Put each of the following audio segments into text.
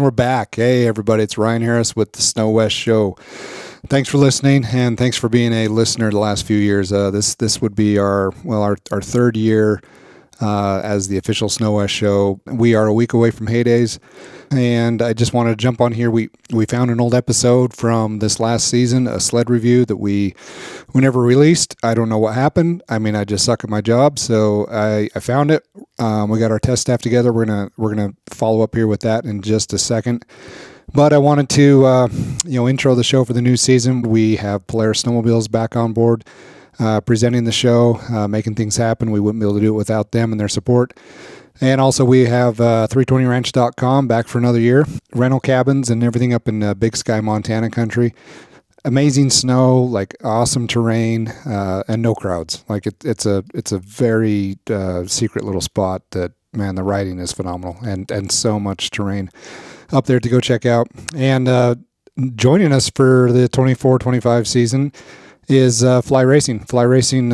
we're back. Hey, everybody, it's Ryan Harris with the Snow West Show. Thanks for listening, and thanks for being a listener the last few years. This would be our third year as the official Snow West Show. We are a week away from Heydays, and I just wanted to jump on here. We found an old episode from this last season, a sled review that we never released. I don't know what happened. I mean, I just suck at my job, so I found it. We got our test staff together. We're gonna follow up here with that in just a second. But I wanted to intro the show for the new season. We have Polaris Snowmobiles back on board, presenting the show, making things happen. We wouldn't be able to do it without them and their support. And also we have 320ranch.com back for another year. Rental cabins and everything up in Big Sky, Montana country. Amazing snow, like awesome terrain, and no crowds. Like it's a very secret little spot that, man, the riding is phenomenal and so much terrain up there to go check out. And joining us for the 24-25 season is Fly Racing. Fly Racing,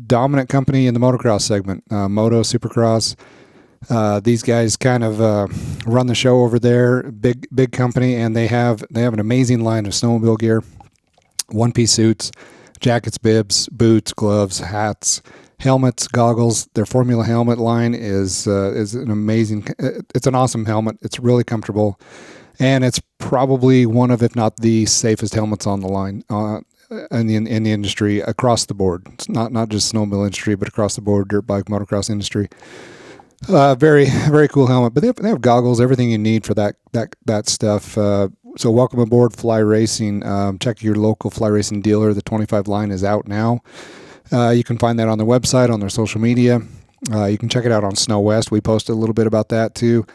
dominant company in the motocross segment, moto, supercross. These guys kind of run the show over there. Big company, and they have an amazing line of snowmobile gear, one-piece suits, jackets, bibs, boots, gloves, hats, helmets, goggles. Their Formula helmet line is an amazing. It's an awesome helmet. It's really comfortable, and it's probably one of, if not the safest helmets on the line in the industry across the board. It's not just snowmobile industry, but across the board, dirt bike, motocross industry. Very, very cool helmet. But they have goggles, everything you need for that stuff. So welcome aboard, Fly Racing. Check your local Fly Racing dealer. The 25 line is out now. You can find that on their website, on their social media. You can check it out on Snow West. We posted a little bit about that too.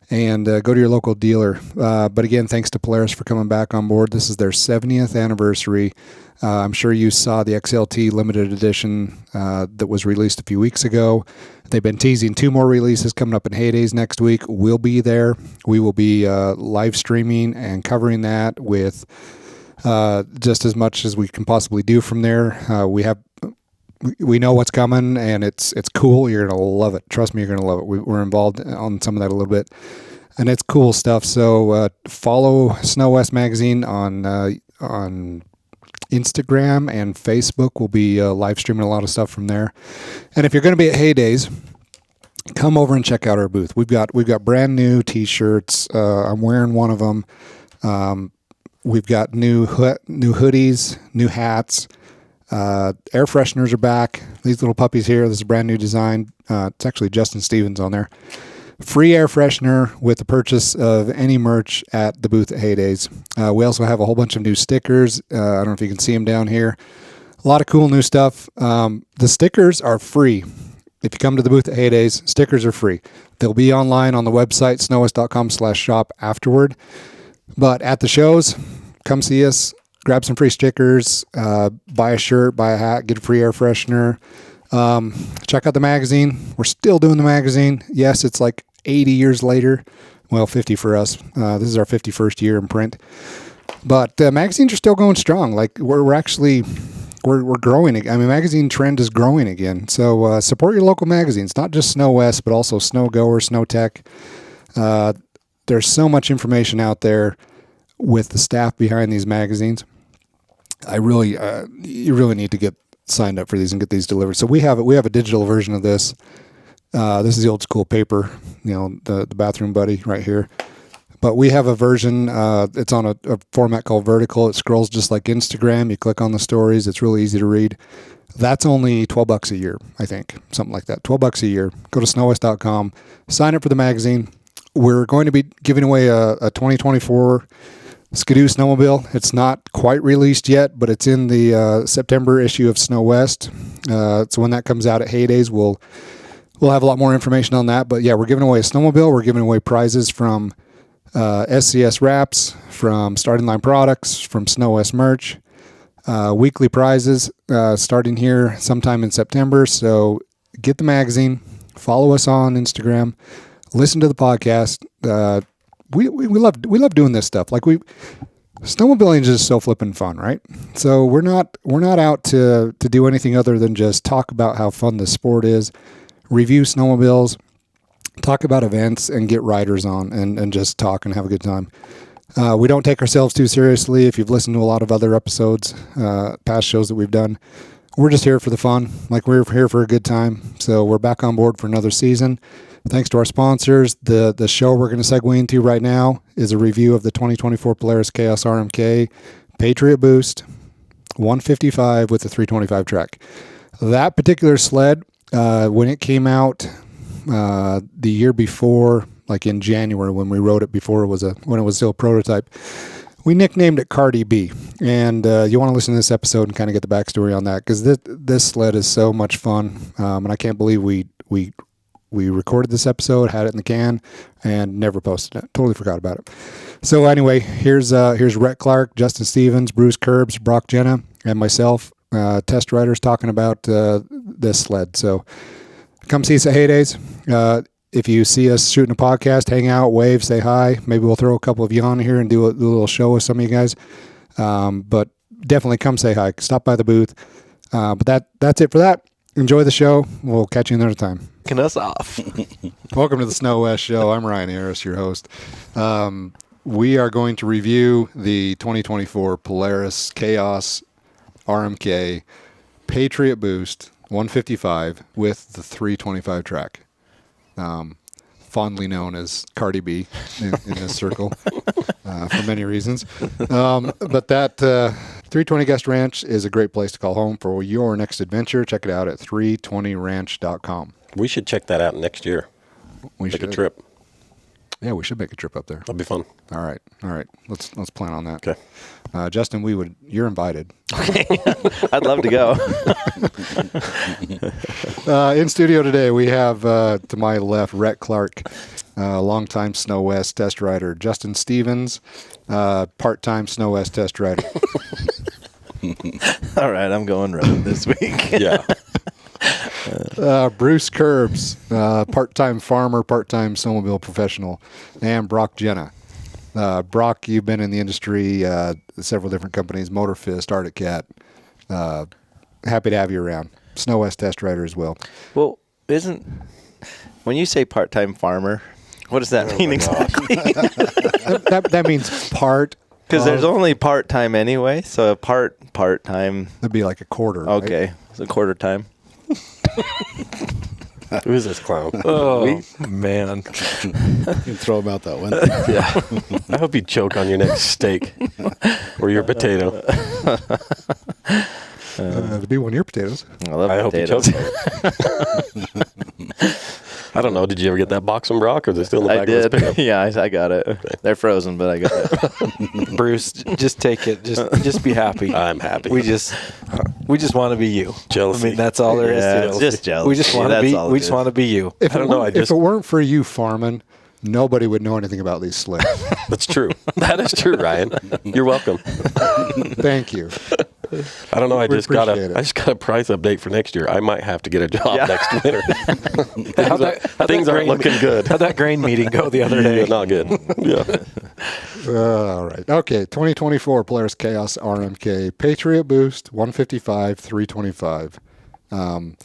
And go to your local dealer. But again, thanks to Polaris for coming back on board. This is their 70th anniversary. I'm sure you saw the XLT limited edition that was released a few weeks ago. They've been teasing 2 more releases coming up in Heydays next week. We'll be there. We will be live streaming and covering that with just as much as we can possibly do from there. We know what's coming, and it's cool. You're going to love it. Trust me, you're going to love it. We're involved on some of that a little bit, and it's cool stuff. So follow Snow West Magazine on Instagram and Facebook. We'll be live streaming a lot of stuff from there. And if you're going to be at Heydays, come over and check out our booth. We've got brand new T-shirts. I'm wearing one of them. We've got new hoodies, new hats. Air fresheners are back. These little puppies here. This is a brand new design. It's actually Justin Stevens on there. Free air freshener with the purchase of any merch at the booth at Heydays. We also have a whole bunch of new stickers. I don't know if you can see them down here. A lot of cool new stuff. The stickers are free. If you come to the booth at Heydays, stickers are free. They'll be online on the website, snowwest.com/shop afterward. But at the shows, come see us. Grab some free stickers, buy a shirt, buy a hat, get a free air freshener. Check out the magazine. We're still doing the magazine. Yes, it's like 80 years later. Well, 50 for us. This is our 51st year in print. But magazines are still going strong. Like we're growing. I mean, magazine trend is growing again. So support your local magazines, not just Snow West, but also Snow Goer, Snow Tech. There's so much information out there with the staff behind these magazines. You really need to get signed up for these and get these delivered. So we have a digital version of this. This is the old school paper, the bathroom buddy right here. But we have a version. It's on a format called vertical. It scrolls just like Instagram. You click on the stories. It's really easy to read. That's only $12 a year, I think, something like that. $12 a year. Go to snowwest.com. Sign up for the magazine. We're going to be giving away a 2024 Skidoo snowmobile. It's not quite released yet, but it's in the September issue of Snow West. So when that comes out at Heydays, we'll have a lot more information on that. But yeah, we're giving away a snowmobile. We're giving away prizes from SCS Wraps, from Starting Line Products, from Snow West merch. Weekly prizes starting here sometime in September. So get the magazine, follow us on Instagram, listen to the podcast. We love doing this stuff. Like snowmobiling is just so flippin' fun, right? So we're not out to do anything other than just talk about how fun the sport is, review snowmobiles, talk about events and get riders on and just talk and have a good time. We don't take ourselves too seriously. If you've listened to a lot of other episodes, past shows that we've done, we're just here for the fun. Like, we're here for a good time. So we're back on board for another season. Thanks to our sponsors. The show we're going to segue into right now is a review of the 2024 Polaris Khaos RMK Patriot Boost 155 with the 325 track. That particular sled, when it came out the year before, like in January when we rode it before when it was still a prototype, we nicknamed it Cardi B. And you want to listen to this episode and kind of get the backstory on that, because this sled is so much fun, and I can't believe we recorded this episode, had it in the can, and never posted it. Totally forgot about it. So anyway, here's Rhett Clark, Justin Stevens, Bruce Curbs, Brock Jenna, and myself, test riders, talking about this sled. So come see us at Heydays. If you see us shooting a podcast, hang out, wave, say hi. Maybe we'll throw a couple of you on here and do a little show with some of you guys. But definitely come say hi. Stop by the booth. But that's it for that. Enjoy the show. We'll catch you another time. Kicking us off. Welcome to the Snow West Show. I'm Ryan Harris, your host. We are going to review the 2024 Polaris Khaos RMK Patriot Boost 155 with the 325 track. Fondly known as Cardi B in this circle for many reasons. But that 320 Guest Ranch is a great place to call home for your next adventure. Check it out at 320ranch.com. We should check that out next year. We Make should. a trip. Yeah, we should make a trip up there. That'd be fun. All right. Let's plan on that. Okay. Justin, you're invited. I'd love to go. In studio today, we have to my left, Rhett Clark, longtime Snow West test rider. Justin Stevens, part-time Snow West test rider. All right, I'm going road this week. Yeah. Bruce Curbs, part-time farmer, part-time snowmobile professional, and Brock Jenna. Brock, you've been in the industry, several different companies, Motor Fist, Arctic Cat. Happy to have you around. Snow West test rider as well. Well, when you say part-time farmer, what does that mean exactly? that means part. Because there's only part-time anyway, so part-time. That'd be like a quarter. Okay, right? so quarter time. Who is this clown? Oh, man. You can throw him out that window. Yeah. I hope you choke on your next steak or your potato. To be one of your potatoes. I love I hope you potatoes. choke. I don't know. Did you ever get that box from Brock, or is it still in the I back of his did. pickup? Yeah, I got it. They're frozen, but I got it. Bruce, just take it. Just be happy. I'm happy. We just want to be you. Jealousy. I mean, that's all there is Yeah, to it's it. just jealousy. We just want to That's be. all it We just is. want to be you. If I don't know, if it weren't for you farming, nobody would know anything about these sleds. That's true. That is true, Ryan. You're welcome. Thank you. I don't know. I We just got appreciate it. a price update for next year. I might have to get a job next winter. Things aren't looking good. How'd that grain meeting go the other day? Yeah, not good. Yeah. All right. Okay. 2024 Polaris Khaos RMK Patriot Boost 155 325. And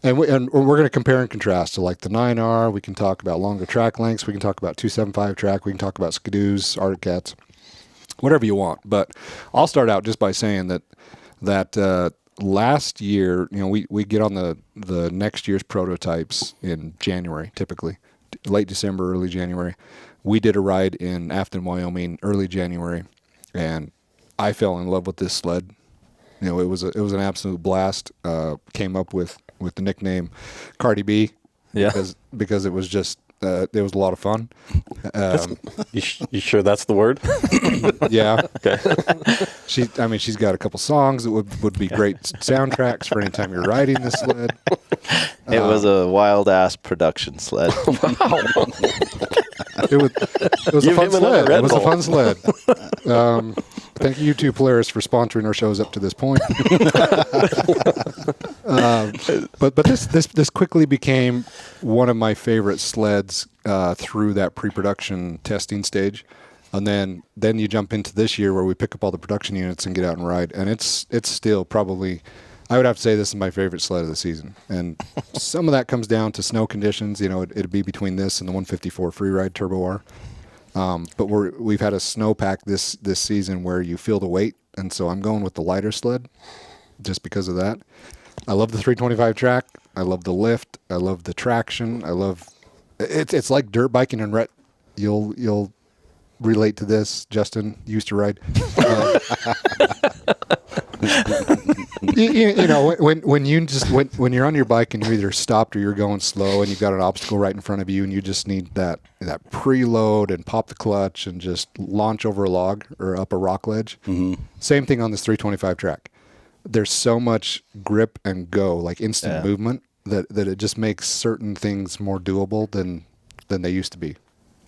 we're going to compare and contrast. So like the 9R, we can talk about longer track lengths. We can talk about 275 track. We can talk about Skidoos, Arctic Cats, whatever you want. But I'll start out just by saying that last year, we get on the next year's prototypes in January, typically late December, early January. We did a ride in Afton, Wyoming, early January, and I fell in love with this sled. It was an absolute blast. Came up with the nickname Cardi B, because it was just it was a lot of fun. You sure that's the word? Yeah. Okay. She's got a couple songs that would be great soundtracks for any time you're riding this sled. It was a wild-ass production sled. It was a Give fun him another sled. Red It was a Bull. fun sled. Thank you to Polaris for sponsoring our shows up to this point. But this quickly became one of my favorite sleds through that pre-production testing stage. And then you jump into this year where we pick up all the production units and get out and ride. And it's still probably I would have to say this is my favorite sled of the season, and some of that comes down to snow conditions. It'd be between this and the 154 Freeride Turbo R. But we've had a snowpack this season where you feel the weight, and so I'm going with the lighter sled just because of that. I love the 325 track. I love the lift. I love the traction. I love it's like dirt biking, and Rhett, you'll relate to this. Justin used to ride. When you're on your bike and you're either stopped or you're going slow and you've got an obstacle right in front of you and you just need that preload and pop the clutch and just launch over a log or up a rock ledge. Mm-hmm. Same thing on this 325 track. There's so much grip and go, like instant movement, that it just makes certain things more doable than they used to be.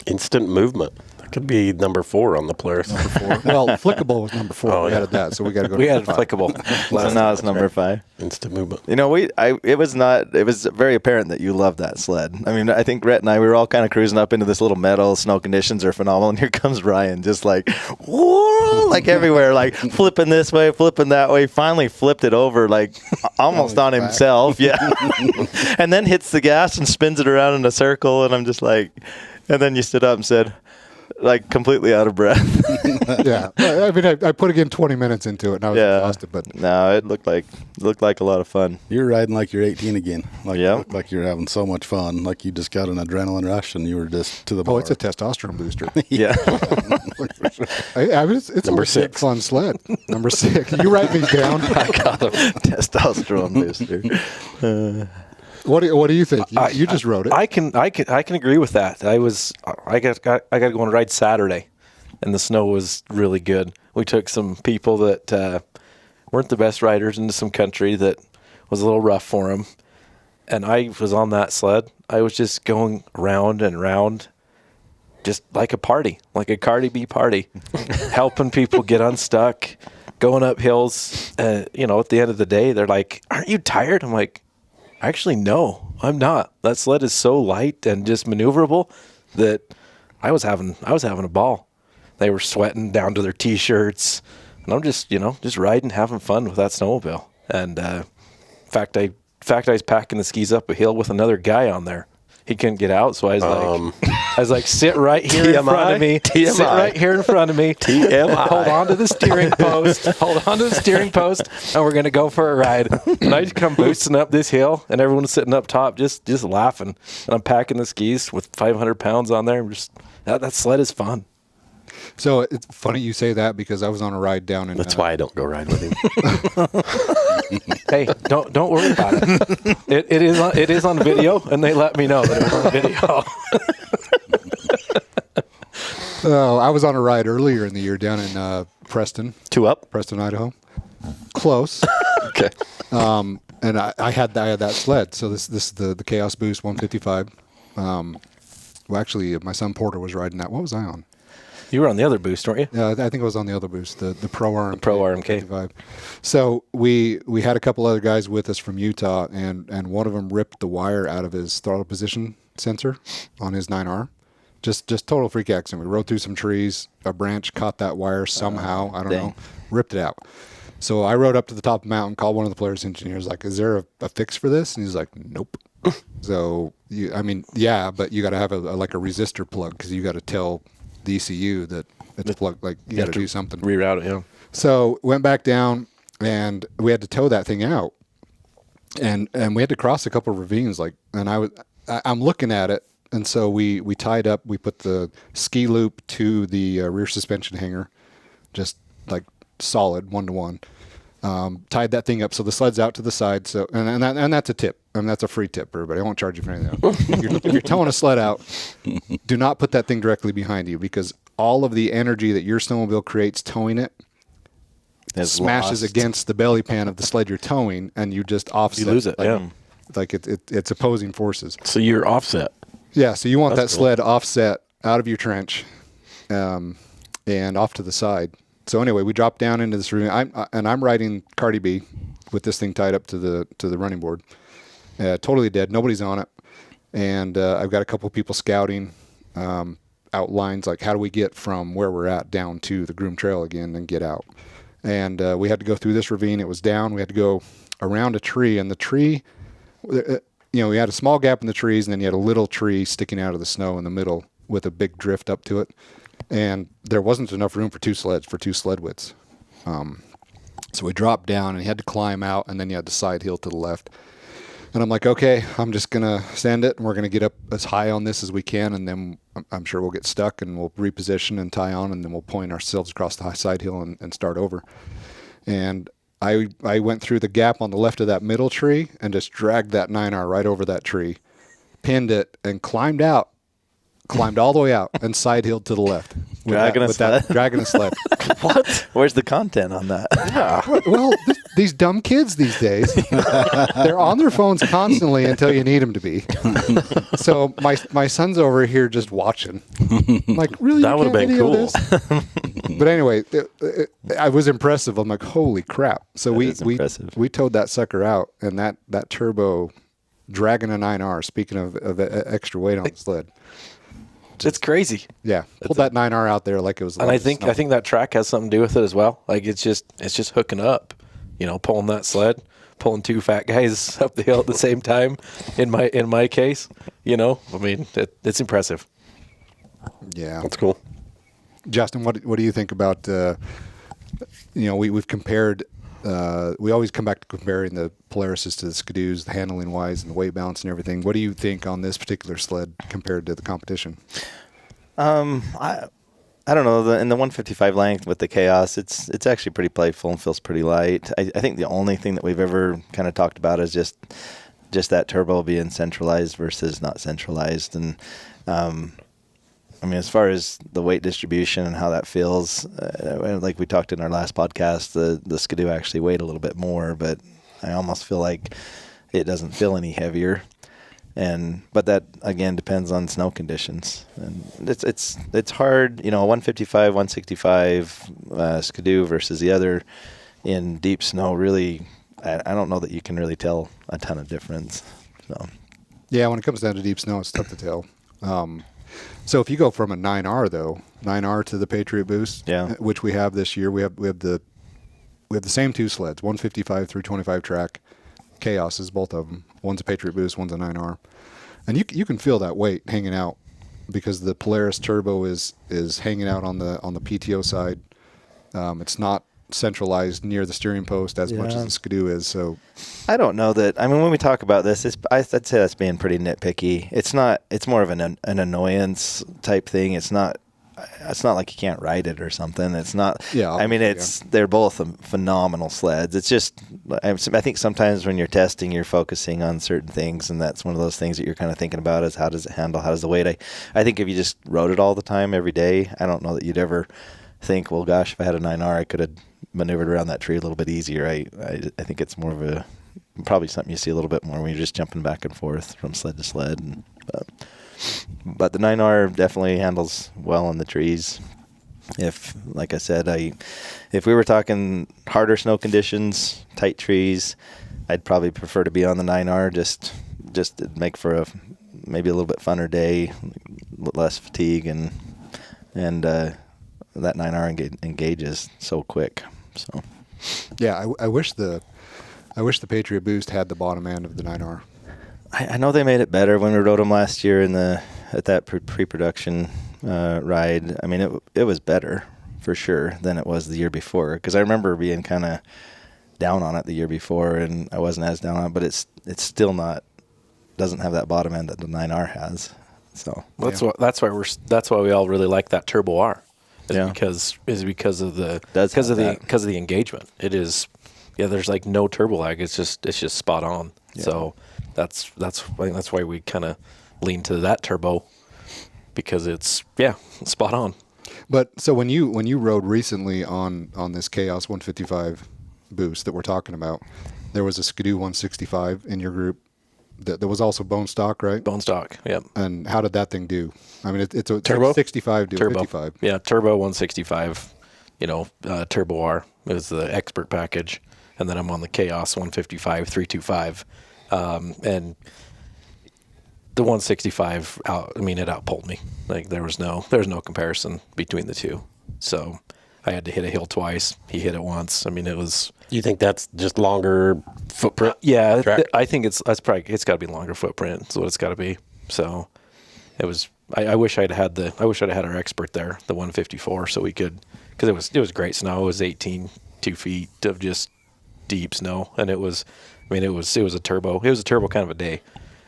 Instant movement. That could be number 4 on the Polaris. Number 4. Well, flickable was number 4. We added that, so we got to go. We to added 5. flickable. So now it's number 5. Instant movement. It was very apparent that you loved that sled. I mean, I think Rhett and I, we were all kind of cruising up into this little meadow. Snow conditions are phenomenal. And here comes Ryan, just like, whoa, like everywhere, like flipping this way, flipping that way. Finally flipped it over, like almost on himself. Yeah. And then hits the gas and spins it around in a circle. And I'm just like, and then you stood up and said, like completely out of breath. Yeah, I mean, I put again 20 minutes into it, and I was exhausted. But no, it looked like a lot of fun. You're riding like you're 18 again. Like, yeah, looked like you're having so much fun. Like you just got an adrenaline rush, and you were just to the bar. Oh, it's a testosterone booster. Yeah. It's Number a 6 fun sled. Number 6. You write me down. I got a testosterone booster. What do you think? You just wrote it. I can agree with that. I got to go on a ride Saturday, and the snow was really good. We took some people that weren't the best riders into some country that was a little rough for them, and I was on that sled. I was just going round and round, just like a party, like a Cardi B party, helping people get unstuck, going up hills. At the end of the day, they're like, "Aren't you tired?" I'm like, actually, no, I'm not. That sled is so light and just maneuverable that I was having a ball. They were sweating down to their t-shirts, and I'm just riding, having fun with that snowmobile. And in fact, I was packing the skis up a hill with another guy on there. He couldn't get out, so I was like, sit right here in front of me. TMI. Sit right here in front of me. TMI. Hold on to the steering post. And we're gonna go for a ride. And I just come boosting up this hill, and everyone's sitting up top, just laughing. And I'm packing the skis with 500 pounds on there. That sled is fun. So it's funny you say that because I was on a ride down in. That's why I don't go ride with him. Hey, don't worry about it. It is on video, and they let me know that it was on video. I was on a ride earlier in the year down in Preston. 2 up? Preston, Idaho. Close. Okay. And I had that sled. So this is the Khaos Boost 155. Well, actually, my son Porter was riding that. What was I on? You were on the other boost, weren't you? Yeah, I think I was on the other boost, the Pro RMK. Pro RMK. 155. So we had a couple other guys with us from Utah, and one of them ripped the wire out of his throttle position sensor on his 9R. Just total freak accident. We rode through some trees. A branch caught that wire somehow. I don't know. Ripped it out. So I rode up to the top of the mountain, called one of the Polaris engineers, like, is there a fix for this? And he's like, nope. So, but you got to have a resistor plug because you got to tell the ECU that it's plugged. Like, you got to do something. Reroute it, yeah. So went back down, and we had to tow that thing out. And we had to cross a couple of ravines. And I'm looking at it. And so we tied up, we put the ski loop to the rear suspension hanger, just like solid 1-to-1. Tied that thing up so the sled's out to the side. So and that's a tip. I mean, that's a free tip for everybody. I won't charge you for anything else. If you're towing a sled out, do not put that thing directly behind you because all of the energy that your snowmobile creates towing it smashes against the belly pan of the sled you're towing, and you just offset. You lose it, Like it's opposing forces. So you're offset. Yeah, so you want that sled offset out of your trench and off to the side. So anyway, we dropped down into this room. I'm riding Cardi B with this thing tied up to the running board. Totally dead. Nobody's on it. And I've got a couple people scouting outlines, like how do we get from where we're at down to the Groom Trail again and get out. And we had to go through this ravine. It was down. We had to go around a tree, and the tree, we had a small gap in the trees, and then you had a little tree sticking out of the snow in the middle with a big drift up to it. And there wasn't enough room for two sled widths. So we dropped down, and you had to climb out, and then you had to side hill to the left. And I'm like, okay, I'm just going to send it, and we're going to get up as high on this as we can, and then I'm sure we'll get stuck, and we'll reposition and tie on, and then we'll point ourselves across the high side hill and start over. And I went through the gap on the left of that middle tree and just dragged that 9R right over that tree, pinned it, and climbed all the way out and side hilled to the left. Dragging a sled. What? Where's the content on that? Yeah. Well, these dumb kids these days, they're on their phones constantly until you need them to be. So my son's over here just watching. I'm like, really? That would have been cool. This? But anyway, I was impressive. I'm like, holy crap. So we towed that sucker out, and that turbo dragging a 9R, speaking of extra weight on the sled. It's crazy. Yeah, pulled that 9R out there like it was. And I think that track has something to do with it as well. Like it's just hooking up, pulling that sled, pulling two fat guys up the hill at the same time. In my case, I mean, it's impressive. Yeah, that's cool. Justin, what do you think about? We've compared. We always come back to comparing the Polarises to the Skidoos, the handling wise and the weight balance and everything. What do you think on this particular sled compared to the competition? I don't know. In the 155 length with the Khaos, it's actually pretty playful and feels pretty light. I think the only thing that we've ever kind of talked about is just that turbo being centralized versus not centralized. And I mean, as far as the weight distribution and how that feels, like we talked in our last podcast, the Skidoo actually weighed a little bit more, but I almost feel like it doesn't feel any heavier. But that again depends on snow conditions, and it's hard, 155, 165 Skidoo versus the other in deep snow. Really, I don't know that you can really tell a ton of difference. So, yeah, when it comes down to deep snow, it's tough to tell. So if you go from a 9R to the Patriot Boost, which we have this year, we have the same two sleds, 155 through 25 track, Khaoses, both of them. One's a Patriot Boost, one's a 9R, and you can feel that weight hanging out because the Polaris turbo is hanging out on the PTO side. It's not centralized near the steering post as much as the Skidoo is. So I don't know that. I mean, when we talk about this, I'd say that's being pretty nitpicky. It's not. It's more of an annoyance type thing. It's not like you can't ride it or something. It's not. Yeah. I mean, they're both phenomenal sleds. It's just I think sometimes when you're testing, you're focusing on certain things, and that's one of those things that you're kind of thinking about is how does it handle? How does the weight? I think if you just rode it all the time every day, I don't know that you'd ever think, well, gosh, if I had a 9R, I could have maneuvered around that tree a little bit easier. I think it's more of probably something you see a little bit more when you're just jumping back and forth from sled to sled. But the 9R definitely handles well in the trees. Like I said, if we were talking harder snow conditions, tight trees, I'd probably prefer to be on the 9R just to make for maybe a little bit funner day, less fatigue, and that 9R engages so quick. So, yeah, I wish the Patriot Boost had the bottom end of the 9R. I know they made it better when we rode them last year at that pre-production ride. I mean, it was better for sure than it was the year before, because I remember being kind of down on it the year before, and I wasn't as down on it, but it's still doesn't have that bottom end that the 9R has. So that's why we all really like that Turbo R. Because of the engagement. It is, there's like no turbo lag. It's just spot on. Yeah. So that's why we kind of lean to that turbo, because it's spot on. But so when you rode recently on this Khaos 155 Boost that we're talking about, there was a Skidoo 165 in your group. There was also bone stock, right? Bone stock, yep. And how did that thing do? I mean, it's a turbo 65 to turbo. 55. Yeah, turbo 165. Turbo R is the expert package, and then I'm on the Khaos 155 325, and the 165 it outpulled me. Like there was no comparison between the two. So I had to hit a hill twice. He hit it once. I mean, it was You think that's just longer footprint? Yeah, track? I think it's got to be longer footprint. That's what it's got to be. So it was. I wish I'd had our expert there, the 154, so we could, because it was great snow. It was 2 feet of just deep snow, and it was a turbo kind of a day,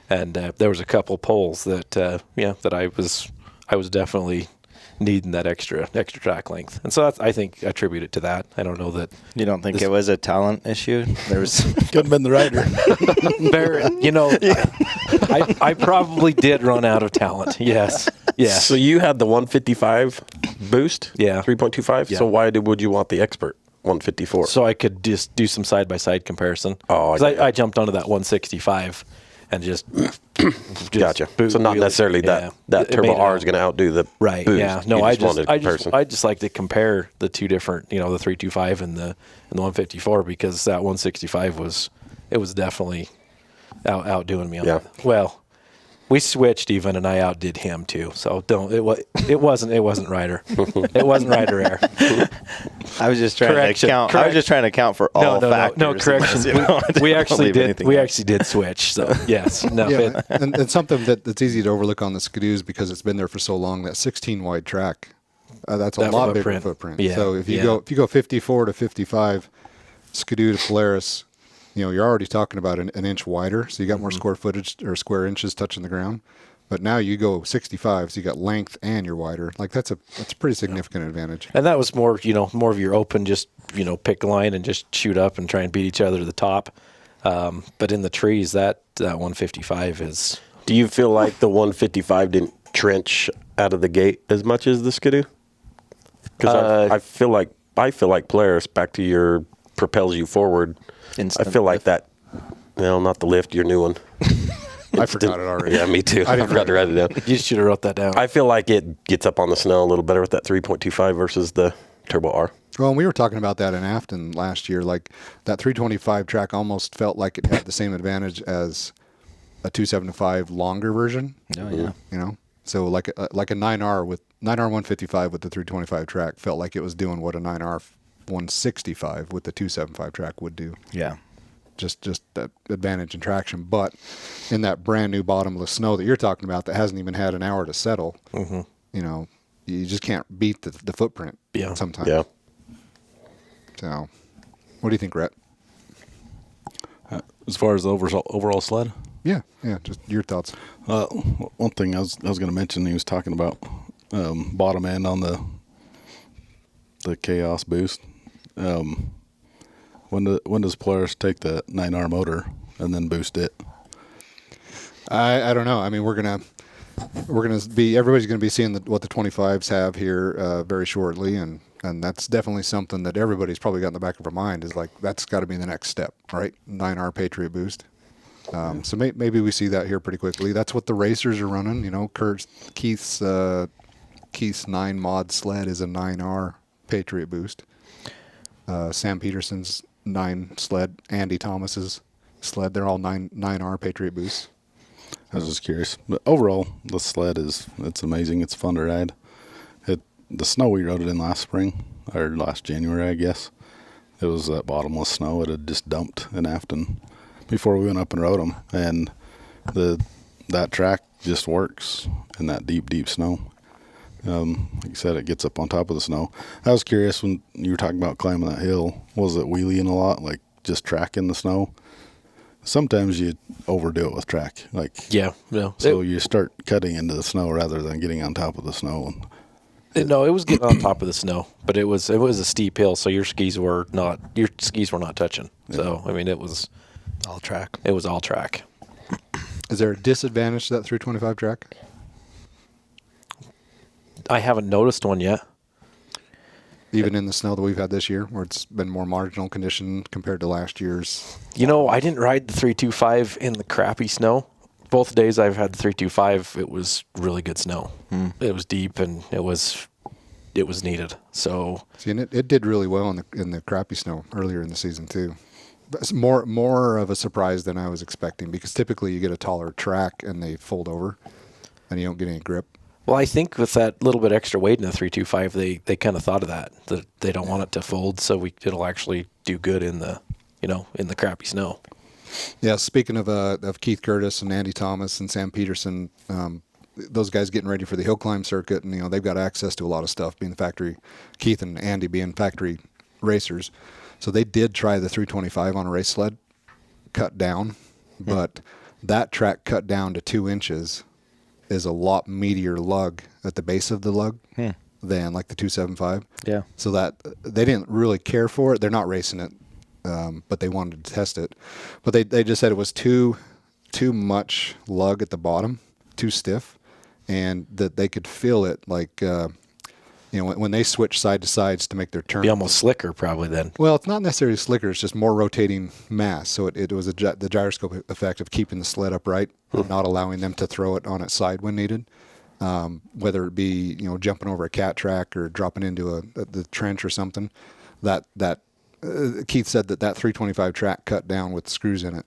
and there was a couple poles that that I was definitely needing that extra track length, and so I think I attribute it to that. I don't know that You don't think it was a talent issue? There was Could have been the rider. I probably did run out of talent. Yes. So you had the 155 boost? Yeah. 3.25? Yeah. So why would you want the expert 154? So I could just do some side-by-side comparison. Oh, I 'Cause get it. I jumped onto that 165 and just Gotcha. So not really- necessarily yeah. that It Turbo made it R out. is going to outdo the Right. boost. Yeah. No, You I wanted a comparison. just like to compare the two different, the 325 and the 154, because that 165 was definitely outdoing me on Yeah. that. Well, we switched even, and I outdid him too. So it wasn't Ryder. It wasn't Ryder Air. I was just trying Correction, to count. I was just trying to count for all factors. No, correction. We actually did. We out. actually did switch. So yes, no. Yeah, and something that's easy to overlook on the Skidoos because it's been there for so long. That 16 wide track, that's a That lot bigger footprint. footprint. Yeah, So if you yeah. go 54 to 55, Skidoo to Polaris, you're already talking about an inch wider, so you got more square footage or square inches touching the ground. But now you go 65, so you got length and you're wider. Like that's a pretty significant advantage. And that was more of your open, just pick a line and just shoot up and try and beat each other to the top. But in the trees, that 155 is. Do you feel like the 155 didn't trench out of the gate as much as the Skidoo? Because I feel like Polaris, back to your propels you forward. Instant I feel like lift. that. No, not the lift. Your new one. I forgot it already. Yeah, me too. I forgot to write it down. You should have wrote that down. I feel like it gets up on the snow a little better with that 3.25 versus the Turbo R. Well, and we were talking about that in Afton last year. Like that 325 track almost felt like it had the same advantage as a 275 longer version. Oh yeah. So like a 9R 155 with the 325 track felt like it was doing what a 9R 165 with the 275 track would do. Yeah. Just that advantage in traction. But in that brand new bottomless snow that you're talking about that hasn't even had an hour to settle, you just can't beat the footprint sometimes. Yeah. So what do you think, Rhett? As far as the overall sled, Yeah, just your thoughts. one thing I was going to mention, he was talking about bottom end on the Khaos Boost. When does Polaris take the 9R motor and then boost it? I don't know. I mean, everybody's gonna be seeing what the 25s have here very shortly, and that's definitely something that everybody's probably got in the back of their mind is like that's got to be the next step, right? 9R Patriot Boost. So maybe we see that here pretty quickly. That's what the racers are running. Keith's 9 mod sled is a 9R Patriot Boost. Sam Peterson's 9 sled, Andy Thomas's sled, they're all 9R Patriot Boosts. I was just curious. But overall, the sled it's amazing. It's fun to ride. The snow we rode it in last spring, or last January, I guess. It was that bottomless snow. It had just dumped in Afton before we went up and rode them. And that track just works in that deep, deep snow. Like you said, it gets up on top of the snow. I was curious when you were talking about climbing that hill, was it wheeling a lot, like just tracking the snow? Sometimes you overdo it with track. So you start cutting into the snow rather than getting on top of the snow. It was getting on top of the snow, but it was a steep hill, so your skis were not touching. So I mean, it was All track. It was all track. Is there a disadvantage to that 325 track? I haven't noticed one yet. Even in the snow that we've had this year, where it's been more marginal condition compared to last year's. I didn't ride the 325 in the crappy snow. Both days I've had the 325, it was really good snow. It was deep and it was needed. So See, and it did really well in the crappy snow earlier in the season too. But it's more of a surprise than I was expecting because typically you get a taller track and they fold over, and you don't get any grip. Well, I think with that little bit extra weight in the 325, they kind of thought of that they don't want it to fold, so it'll actually do good in the crappy snow. Yeah, speaking of Keith Curtis and Andy Thomas and Sam Peterson, those guys getting ready for the hill climb circuit, and they've got access to a lot of stuff, being the factory. Keith and Andy being factory racers, so they did try the 325 on a race sled, cut down, but that track cut down to 2 inches is a lot meatier lug at the base of the lug than like the 275. Yeah. So that they didn't really care for it. They're not racing it, but they wanted to test it. But they just said it was too much lug at the bottom, too stiff, and that they could feel it like when they switch side to sides to make their turn. Be almost slicker probably then. Well, it's not necessarily slicker. It's just more rotating mass. So it was the gyroscope effect of keeping the sled upright, not allowing them to throw it on its side when needed. Whether it be jumping over a cat track or dropping into the trench or something. Keith said that 325 track cut down with screws in it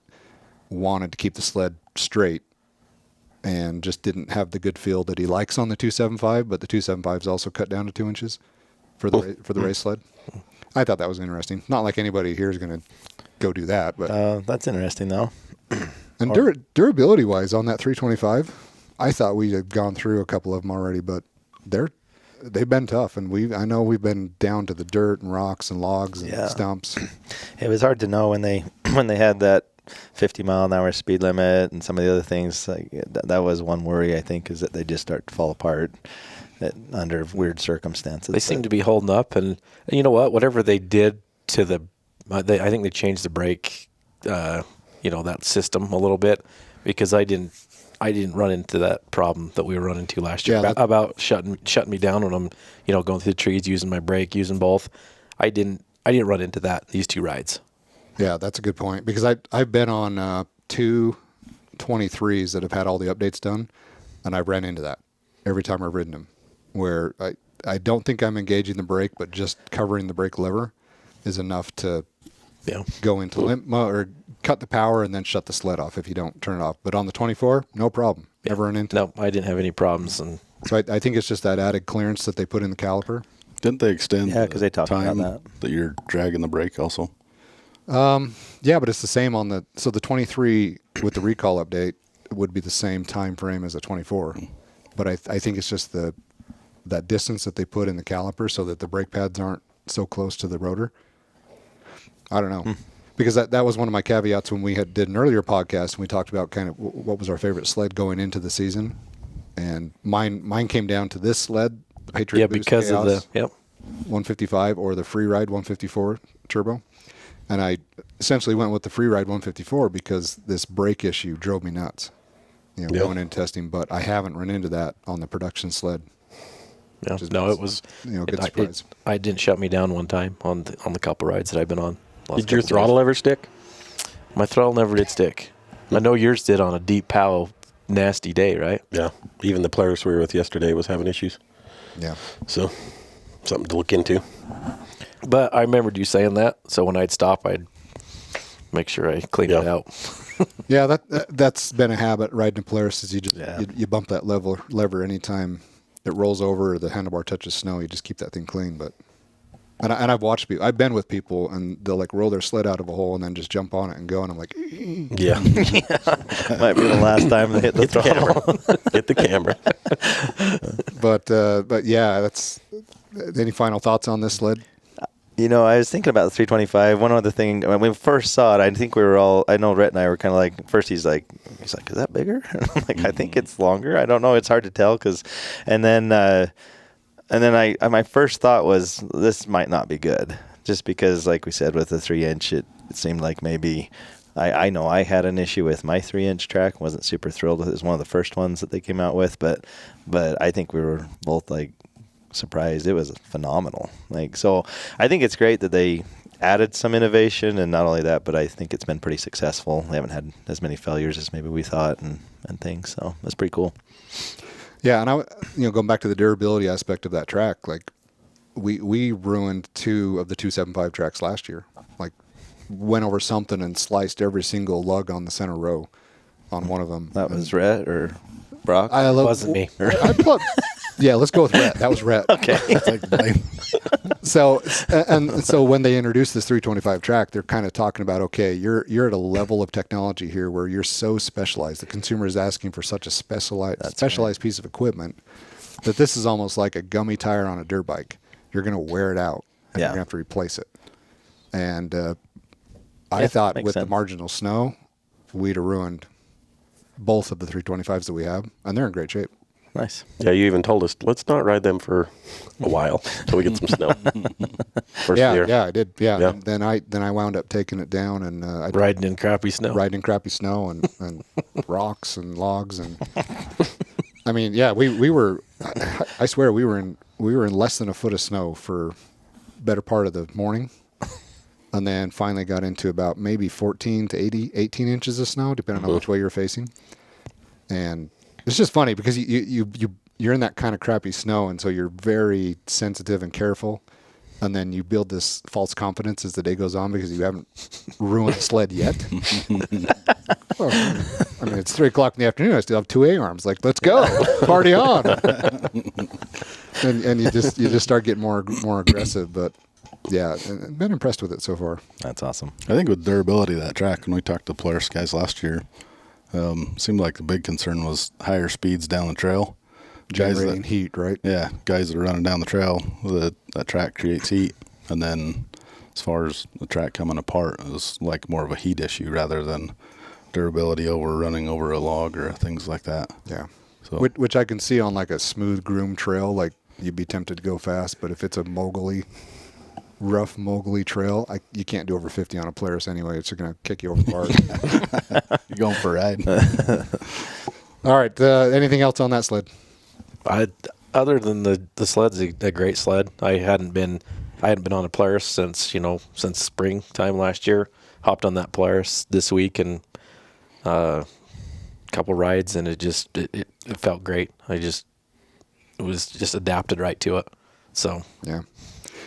wanted to keep the sled straight, and just didn't have the good feel that he likes on the 275, but the 275 is also cut down to 2 inches for the race sled. I thought that was interesting. Not like anybody here is going to go do that, but that's interesting though. And durability wise on that 325, I thought we had gone through a couple of them already, but they've been tough, and I know we've been down to the dirt and rocks and logs and stumps. It was hard to know when they had that 50 mile an hour speed limit and some of the other things. Like, that was one worry, I think, is that they just start to fall apart under weird circumstances. They seem to be holding up, and you know what? Whatever they did to I think they changed the brake, that system a little bit, because I didn't run into that problem that we were running into last year about shutting me down when I'm going through the trees, using my brake, using both. I didn't run into that these 2 rides. Yeah, that's a good point, because I've been on 2 23s that have had all the updates done, and I've ran into that every time I've ridden them, where I don't think I'm engaging the brake, but just covering the brake lever is enough to go into limp or cut the power and then shut the sled off if you don't turn it off. But on the 24, no problem. Never run into it. No, I didn't have any problems. And so I think it's just that added clearance that they put in the caliper. Didn't they extend because they talked time about that you're dragging the brake also? Yeah, but it's the same on the 23 with the recall update would be the same time frame as a 24. But I think it's just that distance that they put in the caliper so that the brake pads aren't so close to the rotor. I don't know. Because that was one of my caveats when we did an earlier podcast, and we talked about kind of what was our favorite sled going into the season. And mine came down to this sled, the Patriot Boost because Khaos of the 155 or the Freeride 154 turbo. And I essentially went with the Freeride 154 because this brake issue drove me nuts, going in testing. But I haven't run into that on the production sled. Yeah. No, it was good surprise. I didn't shut me down one time on the couple rides that I've been on. Did your throttle ever stick? My throttle never did stick. I know yours did on a deep POW nasty day, right? Yeah. Even the players we were with yesterday was having issues. Yeah. So something to look into. But I remembered you saying that, so when I'd stop, I'd make sure I cleaned it out. Yeah, that's been a habit riding a Polaris. Is you bump that lever anytime it rolls over or the handlebar touches snow. You just keep that thing clean. But and I've watched people. I've been with people, and they'll like roll their sled out of a hole and then just jump on it and go. And I'm like, yeah. Might be the last time they hit the throttle. Hit the camera. But yeah, that's. Any final thoughts on this sled? I was thinking about the 325. One other thing, when we first saw it, I think we were all, I know Rhett and I were kind of like, first he's like, is that bigger? And I'm like, I think it's longer. I don't know. It's hard to tell and then my first thought was this might not be good, just because, like we said, with the 3-inch, it seemed like maybe, I know I had an issue with my 3-inch track. Wasn't super thrilled with it. It was one of the first ones that they came out with, but I think we were both like, surprised. It was phenomenal. So I think it's great that they added some innovation, and not only that, but I think it's been pretty successful. They haven't had as many failures as maybe we thought and things. So that's pretty cool. Yeah, and going back to the durability aspect of that track, like we ruined 2 of the 275 tracks last year. Like went over something and sliced every single lug on the center row on one of them. That was Rhett or Brock? It wasn't me. Yeah, let's go with Rhett. That was Rhett. Okay. Take the blame. So when they introduce this 325 track, they're kind of talking about, okay, you're at a level of technology here where you're so specialized. The consumer is asking for such a specialized piece of equipment that this is almost like a gummy tire on a dirt bike. You're going to wear it out, and you're going to have to replace it. And I thought with the marginal snow, we'd have ruined both of the 325s that we have, and they're in great shape. Nice. Yeah, you even told us, let's not ride them for a while till we get some snow. First year. Yeah, I did. Yeah. Yeah. And then I wound up taking it down and Riding in crappy snow. riding in crappy snow and rocks and logs and I mean, yeah, we were I swear we were in less than a foot of snow for better part of the morning. And then finally got into about maybe 14 to 18 inches of snow, depending on which way you're facing. And it's just funny because you're in that kind of crappy snow, and so you're very sensitive and careful. And then you build this false confidence as the day goes on because you haven't ruined the sled yet. Well, I mean, it's 3 o'clock in the afternoon. I still have 2 A-arms. Like, let's go, party on. and you just start getting more aggressive. But yeah, I've been impressed with it so far. That's awesome. I think with durability of that track, when we talked to Polaris guys last year, seemed like the big concern was higher speeds down the trail. Generating heat, right? Yeah, guys that are running down the trail, that track creates heat. And then as far as the track coming apart, it was like more of a heat issue rather than durability over running over a log or things like that. Yeah. So Which I can see on like a smooth groomed trail, like you'd be tempted to go fast, but if it's a rough mogully trail, you can't do over 50 on a Polaris anyway. It's going to kick you over the bar. you're going for a ride. All right. Anything else on that sled? Other than the sled's a great sled. I hadn't been on a Polaris since springtime last year. Hopped on that Polaris this week and a couple rides, and it felt great. It was just adapted right to it. So Yeah.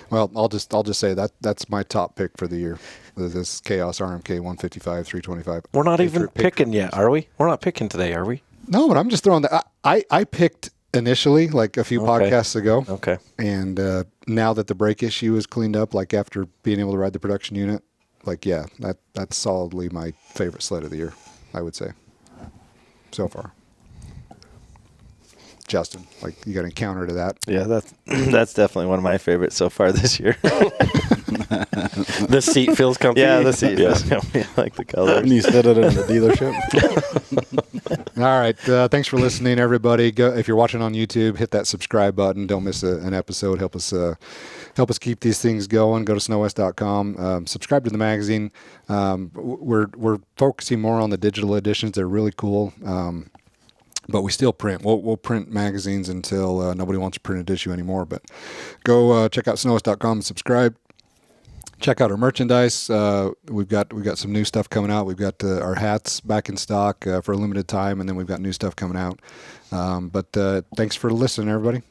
Well, I'll just say that's my top pick for the year. This Khaos RMK 155 325. we're not even picking yet, are we? We're not picking today, are we? No, but I'm just throwing that. I picked initially like a few podcasts ago. Okay. And now that the brake issue is cleaned up, like after being able to ride the production unit, like yeah, that's solidly my favorite sled of the year, I would say, so far. Justin, like you got a counter to that? Yeah, that's definitely one of my favorites so far this year. The seat feels comfy. Yeah, the seat feels comfy. I like the colors. And you said it in the dealership. All right. Thanks for listening, everybody. If you're watching on YouTube, hit that subscribe button. Don't miss an episode. Help us keep these things going. Go to snowwest.com. Subscribe to the magazine. We're focusing more on the digital editions. They're really cool. But we still print. We'll print magazines until nobody wants a printed issue anymore. But go check out snowwest.com and subscribe. Check out our merchandise. We've got some new stuff coming out. We've got our hats back in stock for a limited time, and then we've got new stuff coming out. But thanks for listening, everybody.